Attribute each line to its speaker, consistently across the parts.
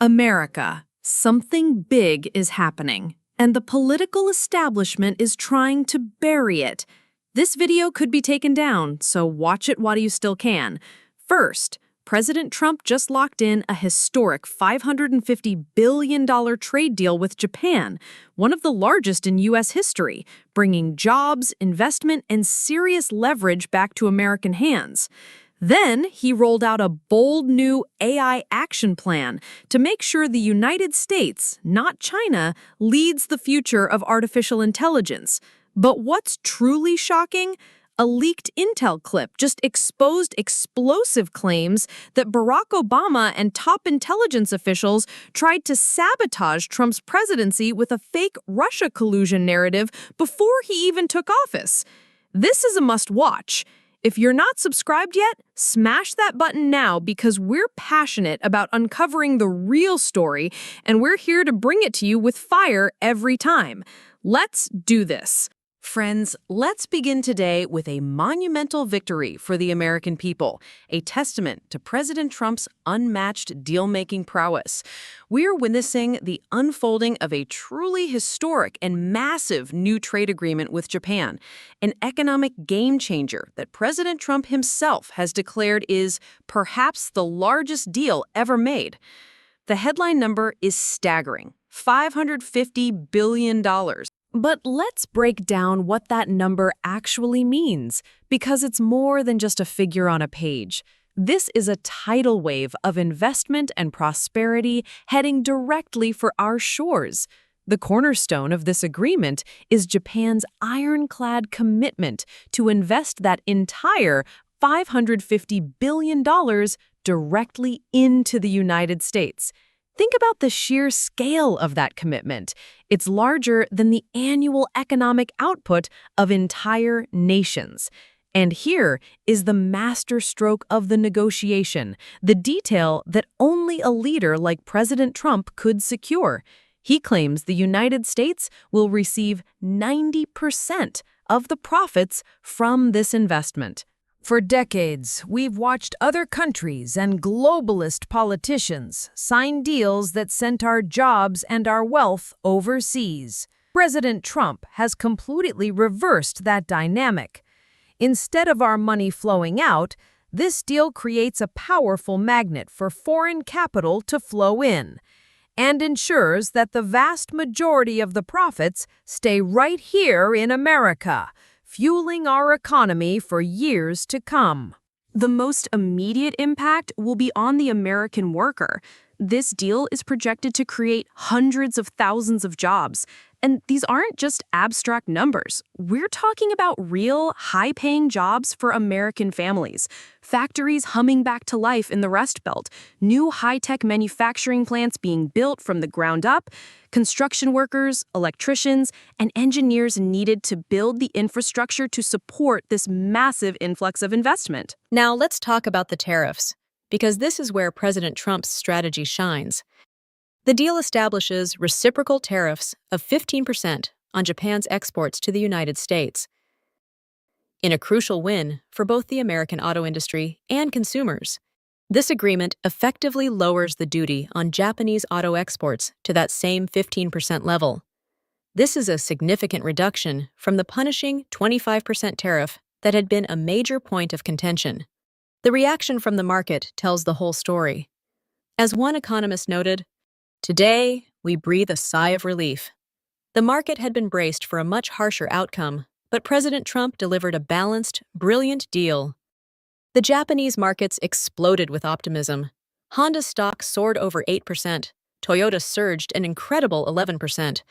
Speaker 1: America, something big is happening, and the political establishment is trying to bury it. This video could be taken down, so watch it while you still can. First, President Trump just locked in a historic $550 billion trade deal with Japan, one of the largest in U.S. history, bringing jobs, investment, and serious leverage back to American hands. Then he rolled out a bold new AI action plan to make sure the United States, not China, leads the future of artificial intelligence. But what's truly shocking? A leaked Intel clip just exposed explosive claims that Barack Obama and top intelligence officials tried to sabotage Trump's presidency with a fake Russia collusion narrative before he even took office. This is a must-watch. If you're not subscribed yet, smash that button now because we're passionate about uncovering the real story and we're here to bring it to you with fire every time. Let's do this. Friends, let's begin today with a monumental victory for the American people, a testament to President Trump's unmatched deal-making prowess. We are witnessing the unfolding of a truly historic and massive new trade agreement with Japan, an economic game-changer that President Trump himself has declared is perhaps the largest deal ever made. The headline number is staggering, $550 billion. But let's break down what that number actually means, because it's more than just a figure on a page. This is a tidal wave of investment and prosperity heading directly for our shores. The cornerstone of this agreement is Japan's ironclad commitment to invest that entire $550 billion directly into the United States. Think about the sheer scale of that commitment. It's larger than the annual economic output of entire nations. And here is the masterstroke of the negotiation, the detail that only a leader like President Trump could secure. He claims the United States will receive 90% of the profits from this investment. For decades, we've watched other countries and globalist politicians sign deals that sent our jobs and our wealth overseas. President Trump has completely reversed that dynamic. Instead of our money flowing out, this deal creates a powerful magnet for foreign capital to flow in, and ensures that the vast majority of the profits stay right here in America, fueling our economy for years to come. The most immediate impact will be on the American worker. This deal is projected to create hundreds of thousands of jobs. And these aren't just abstract numbers. We're talking about real, high-paying jobs for American families. Factories humming back to life in the Rust Belt, new high-tech manufacturing plants being built from the ground up, construction workers, electricians, and engineers needed to build the infrastructure to support this massive influx of investment.
Speaker 2: Now let's talk about the tariffs, because this is where President Trump's strategy shines. The deal establishes reciprocal tariffs of 15% on Japan's exports to the United States. In a crucial win for both the American auto industry and consumers, this agreement effectively lowers the duty on Japanese auto exports to that same 15% level. This is a significant reduction from the punishing 25% tariff that had been a major point of contention. The reaction from the market tells the whole story. As one economist noted, "Today, we breathe a sigh of relief." The market had been braced for a much harsher outcome, but President Trump delivered a balanced, brilliant deal. The Japanese markets exploded with optimism. Honda stock soared over 8%, Toyota surged an incredible 11%,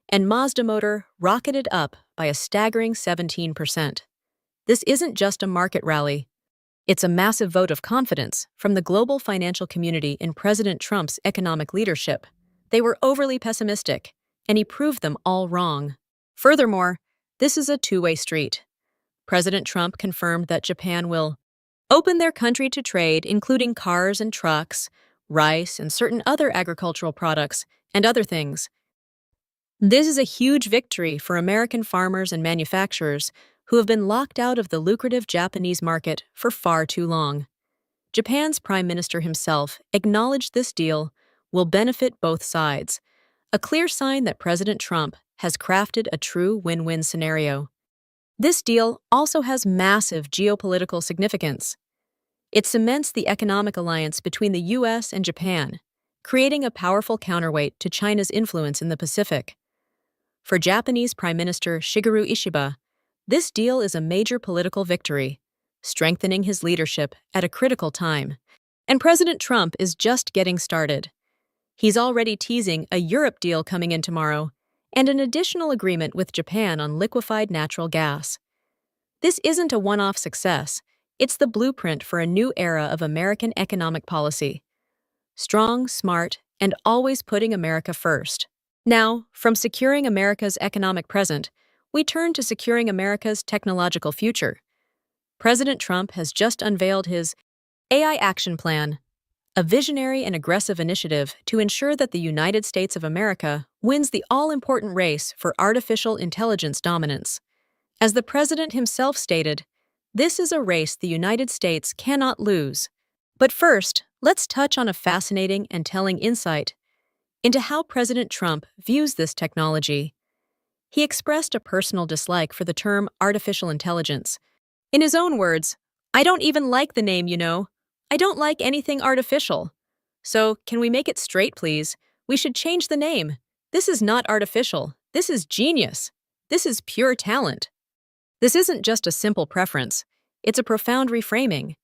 Speaker 2: and Mazda Motor rocketed up by a staggering 17%. This isn't just a market rally. It's a massive vote of confidence from the global financial community in President Trump's economic leadership. They were overly pessimistic, and he proved them all wrong. Furthermore, this is a two-way street. President Trump confirmed that Japan will open their country to trade, including cars and trucks, rice, and certain other agricultural products, and other things. This is a huge victory for American farmers and manufacturers who have been locked out of the lucrative Japanese market for far too long. Japan's Prime Minister himself acknowledged this deal will benefit both sides, a clear sign that President Trump has crafted a true win-win scenario. This deal also has massive geopolitical significance. It cements the economic alliance between the U.S. and Japan, creating a powerful counterweight to China's influence in the Pacific. For Japanese Prime Minister Shigeru Ishiba, this deal is a major political victory, strengthening his leadership at a critical time. And President Trump is just getting started. He's already teasing a Europe deal coming in tomorrow, and an additional agreement with Japan on liquefied natural gas. This isn't a one-off success. It's the blueprint for a new era of American economic policy. Strong, smart, and always putting America first. Now, from securing America's economic present, we turn to securing America's technological future. President Trump has just unveiled his AI Action Plan, a visionary and aggressive initiative to ensure that the United States of America wins the all-important race for artificial intelligence dominance. As the president himself stated, this is a race the United States cannot lose. But first, let's touch on a fascinating and telling insight into how President Trump views this technology. He expressed a personal dislike for the term artificial intelligence. In his own words, "I don't even like the name, you know. I don't like anything artificial. So, can we make it straight, please? We should change the name. This is not artificial. This is genius. This is pure talent." This isn't just a simple preference. It's a profound reframing.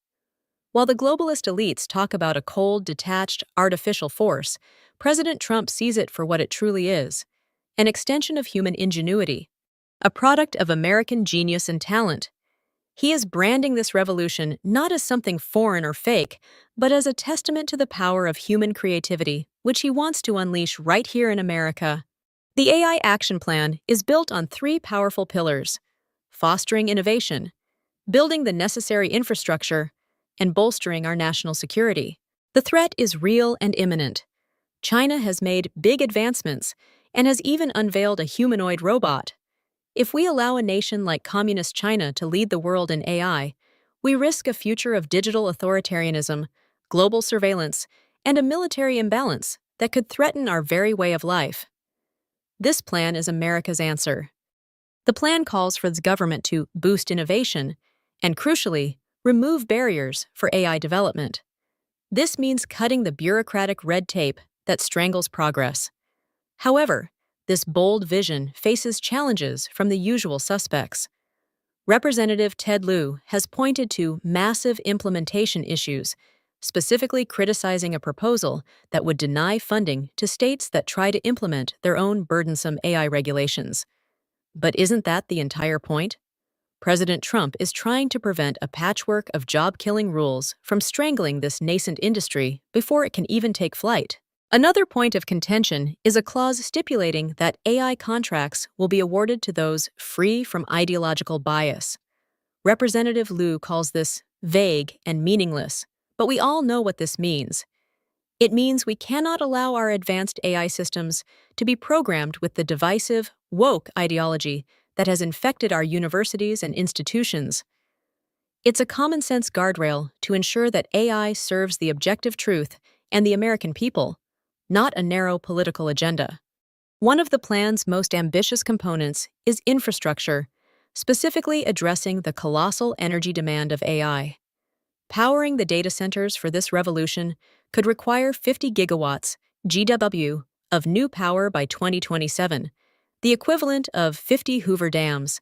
Speaker 2: While the globalist elites talk about a cold, detached, artificial force, President Trump sees it for what it truly is: an extension of human ingenuity, a product of American genius and talent. He is branding this revolution not as something foreign or fake, but as a testament to the power of human creativity, which he wants to unleash right here in America. The AI Action Plan is built on three powerful pillars: fostering innovation, building the necessary infrastructure, and bolstering our national security. The threat is real and imminent. China has made big advancements and has even unveiled a humanoid robot. If we allow a nation like Communist China to lead the world in AI, we risk a future of digital authoritarianism, global surveillance, and a military imbalance that could threaten our very way of life. This plan is America's answer. The plan calls for the government to boost innovation and, crucially, remove barriers for AI development. This means cutting the bureaucratic red tape that strangles progress. However, this bold vision faces challenges from the usual suspects. Representative Ted Lieu has pointed to massive implementation issues, specifically criticizing a proposal that would deny funding to states that try to implement their own burdensome AI regulations. But isn't that the entire point? President Trump is trying to prevent a patchwork of job-killing rules from strangling this nascent industry before it can even take flight. Another point of contention is a clause stipulating that AI contracts will be awarded to those free from ideological bias. Representative Lieu calls this vague and meaningless, but we all know what this means. It means we cannot allow our advanced AI systems to be programmed with the divisive, woke ideology that has infected our universities and institutions. It's a common-sense guardrail to ensure that AI serves the objective truth and the American people, not a narrow political agenda. One of the plan's most ambitious components is infrastructure, specifically addressing the colossal energy demand of AI. Powering the data centers for this revolution could require 50 gigawatts GW of new power by 2027, the equivalent of 50 Hoover dams.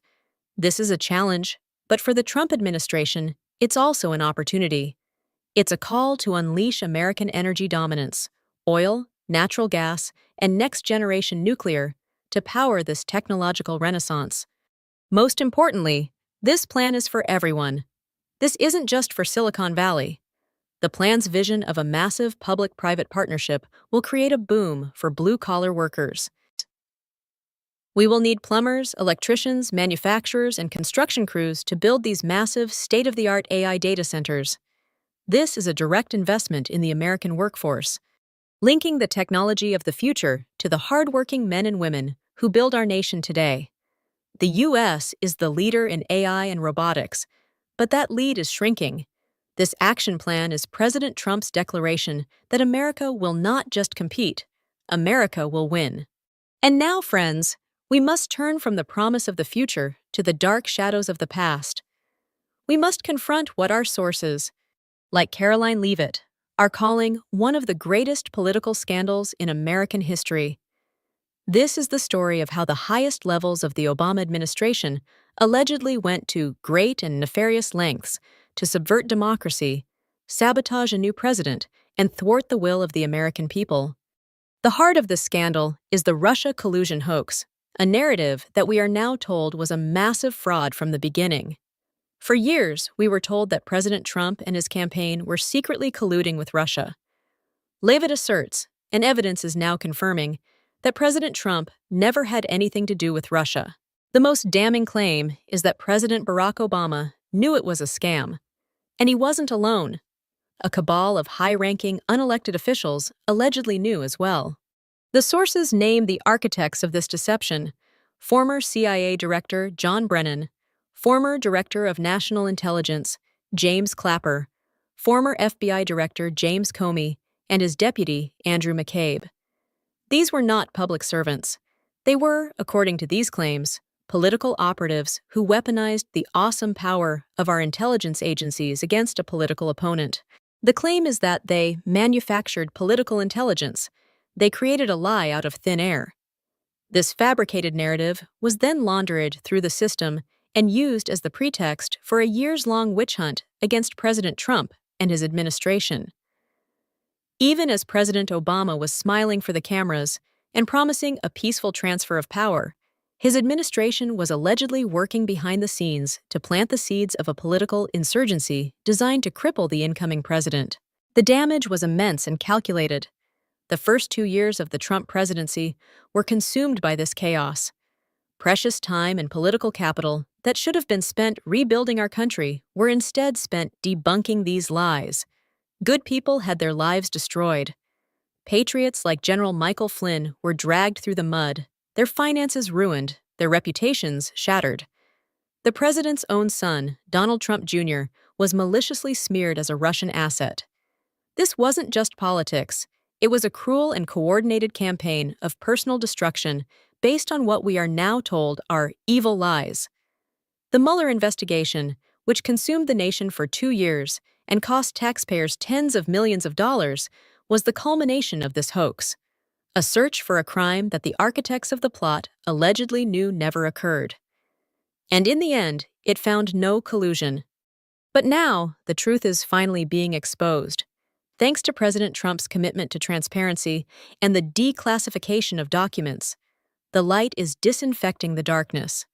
Speaker 2: This is a challenge, but for the Trump administration, it's also an opportunity. It's a call to unleash American energy dominance: oil, natural gas, and next-generation nuclear to power this technological renaissance. Most importantly, this plan is for everyone. This isn't just for Silicon Valley. The plan's vision of a massive public-private partnership will create a boom for blue-collar workers. We will need plumbers, electricians, manufacturers, and construction crews to build these massive, state-of-the-art AI data centers. This is a direct investment in the American workforce, linking the technology of the future to the hardworking men and women who build our nation today. The U.S. is the leader in AI and robotics, but that lead is shrinking. This action plan is President Trump's declaration that America will not just compete, America will win. And now, friends, we must turn from the promise of the future to the dark shadows of the past. We must confront what our sources, like Caroline Leavitt, are calling one of the greatest political scandals in American history. This is the story of how the highest levels of the Obama administration allegedly went to great and nefarious lengths to subvert democracy, sabotage a new president, and thwart the will of the American people. The heart of this scandal is the Russia collusion hoax, a narrative that we are now told was a massive fraud from the beginning. For years, we were told that President Trump and his campaign were secretly colluding with Russia. Leavitt asserts, and evidence is now confirming, that President Trump never had anything to do with Russia. The most damning claim is that President Barack Obama knew it was a scam. And he wasn't alone. A cabal of high-ranking, unelected officials allegedly knew as well. The sources name the architects of this deception: former CIA Director John Brennan, former Director of National Intelligence James Clapper, former FBI Director James Comey, and his deputy Andrew McCabe. These were not public servants. They were, according to these claims, political operatives who weaponized the awesome power of our intelligence agencies against a political opponent. The claim is that they manufactured political intelligence. They created a lie out of thin air. This fabricated narrative was then laundered through the system and used as the pretext for a years-long witch hunt against President Trump and his administration. Even as President Obama was smiling for the cameras and promising a peaceful transfer of power, his administration was allegedly working behind the scenes to plant the seeds of a political insurgency designed to cripple the incoming president. The damage was immense and calculated. The first 2 years of the Trump presidency were consumed by this chaos. Precious time and political capital that should have been spent rebuilding our country were instead spent debunking these lies. Good people had their lives destroyed. Patriots like General Michael Flynn were dragged through the mud, their finances ruined, their reputations shattered. The president's own son, Donald Trump Jr., was maliciously smeared as a Russian asset. This wasn't just politics. It was a cruel and coordinated campaign of personal destruction based on what we are now told are evil lies. The Mueller investigation, which consumed the nation for 2 years and cost taxpayers tens of millions of dollars, was the culmination of this hoax, a search for a crime that the architects of the plot allegedly knew never occurred. And in the end, it found no collusion. But now, the truth is finally being exposed. Thanks to President Trump's commitment to transparency and the declassification of documents, the light is disinfecting the darkness.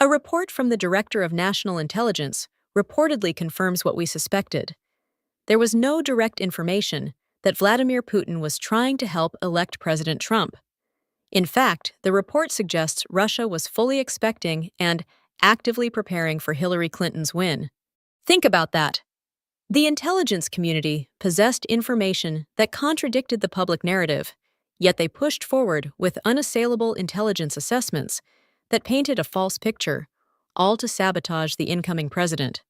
Speaker 2: A report from the Director of National Intelligence reportedly confirms what we suspected. There was no direct information that Vladimir Putin was trying to help elect President Trump. In fact, the report suggests Russia was fully expecting and actively preparing for Hillary Clinton's win. Think about that. The intelligence community possessed information that contradicted the public narrative, yet they pushed forward with unassailable intelligence assessments that painted a false picture, all to sabotage the incoming president.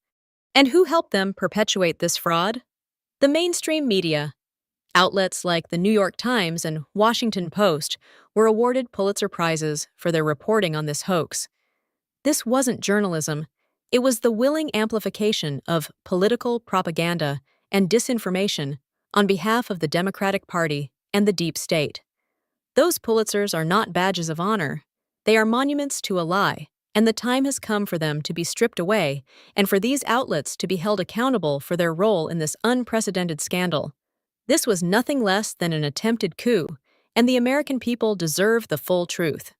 Speaker 2: And who helped them perpetuate this fraud? The mainstream media. Outlets like the New York Times and Washington Post were awarded Pulitzer Prizes for their reporting on this hoax. This wasn't journalism. It was the willing amplification of political propaganda and disinformation on behalf of the Democratic Party and the deep state. Those Pulitzers are not badges of honor. They are monuments to a lie, and the time has come for them to be stripped away and for these outlets to be held accountable for their role in this unprecedented scandal. This was nothing less than an attempted coup, and the American people deserve the full truth.